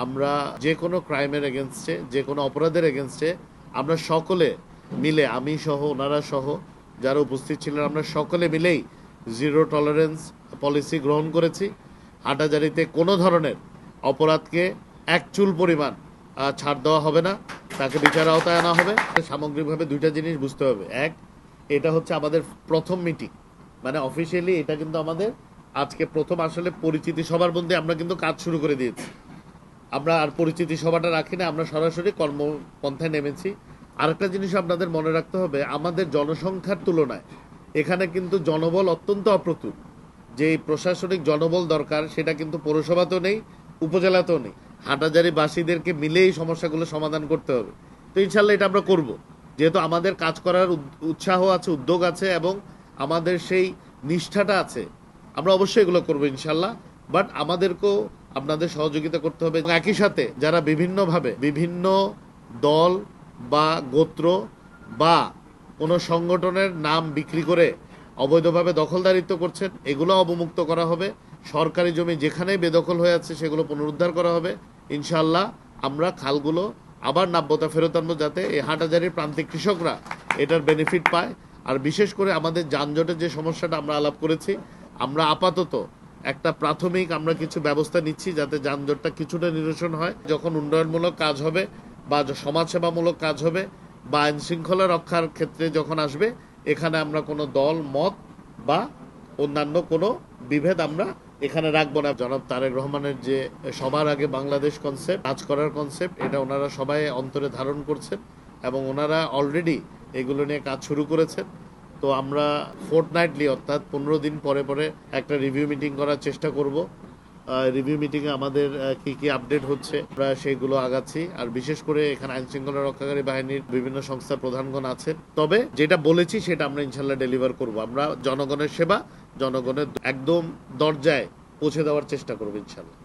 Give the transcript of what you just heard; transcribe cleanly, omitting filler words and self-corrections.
আমরা যে কোনো ক্রাইমের এগেনস্টে, যে কোনো অপরাধের এগেনস্টে আমরা সকলে মিলে, আমি সহ, ওনারা সহ যারা উপস্থিত ছিলেন, আমরা সকলে মিলেই জিরো টলারেন্স পলিসি গ্রহণ করেছি। হাটাজারিতে কোনো ধরনের অপরাধকে এক চুল পরিমাণ ছাড় দেওয়া হবে না, তাকে বিচার আওতায় আনা হবে। সামগ্রিকভাবে দুইটা জিনিস বুঝতে হবে। এক, এটা হচ্ছে আমাদের প্রথম মিটিং, মানে অফিসিয়ালি এটা কিন্তু আমাদের আজকে প্রথম আসলে পরিচিতি সভার মধ্যে আমরা কিন্তু কাজ শুরু করে দিয়েছি। আমরা আর পরিচিতি সভাটা রাখি না, আমরা সরাসরি কর্মপন্থায় নেমেছি। আরেকটা জিনিস আপনাদের মনে রাখতে হবে, আমাদের জনসংখ্যার তুলনায় এখানে কিন্তু জনবল অত্যন্ত অপ্রতুল। যে প্রশাসনিক জনবল দরকার সেটা কিন্তু পৌরসভাতেও নেই, উপজেলাতেও নেই। হাটাজারিবাসীদেরকে মিলে এই সমস্যাগুলো সমাধান করতে হবে। তো ইনশাল্লাহ এটা আমরা করব, যেহেতু আমাদের কাজ করার উৎসাহ আছে, উদ্যোগ আছে এবং আমাদের সেই নিষ্ঠাটা আছে। আমরা অবশ্যই এগুলো করবো ইনশাল্লাহ, বাট আমাদেরকেও আপনাদের সহযোগিতা করতে হবে। একই সাথে যারা বিভিন্নভাবে বিভিন্ন দল বা গোত্র বা কোনো সংগঠনের নাম বিক্রি করে অবৈধভাবে দখলদারিত্ব করছেন, এগুলো অবমুক্ত করা হবে। সরকারি জমি যেখানেই বেদখল হয়ে আছে সেগুলো পুনরুদ্ধার করা হবে। ইনশাআল্লাহ আমরা খালগুলো আবার নাব্যতা ফেরত আনবো, যাতে এই হাটহাজারির প্রান্তিক কৃষকরা এটার বেনিফিট পায়। আর বিশেষ করে আমাদের যানজটের যে সমস্যাটা আমরা আলাপ করেছি, আমরা আপাতত একটা প্রাথমিক আমরা কিছু ব্যবস্থা নিচ্ছি যাতে যানজটটা কিছুটা নিরসন হয়। যখন উন্নয়নমূলক কাজ হবে বা সমাজসেবামূলক কাজ হবে বা আইন শৃঙ্খলা রক্ষার ক্ষেত্রে যখন আসবে, এখানে আমরা কোনো দল মত বা অন্যান্য কোনো বিভেদ আমরা এখানে রাখবো না। জনাব তারেক রহমানের যে সবার আগে বাংলাদেশ কনসেপ্ট, কাজ করার কনসেপ্ট, এটা ওনারা সবাই অন্তরে ধারণ করছেন এবং ওনারা অলরেডি এগুলো নিয়ে কাজ শুরু করেছেন। তো আমরা ফোর্টনাইটলি অর্থাৎ 15 দিন পরে পরে একটা রিভিউ মিটিং করার চেষ্টা করব। রিভিউ মিটিংয়ে আমাদের কি কি আপডেট হচ্ছে আমরা সেইগুলো আগাচ্ছি। আর বিশেষ করে এখানে আইন শৃঙ্খলা রক্ষাকারী বাহিনীর বিভিন্ন সংস্থার প্রধানগণ আছেন। তবে যেটা বলেছি সেটা আমরা ইনশাল্লাহ ডেলিভার করব। আমরা জনগণের সেবা, জনগণের একদম দরজায় পৌঁছে দেওয়ার চেষ্টা করবো ইনশাল্লাহ।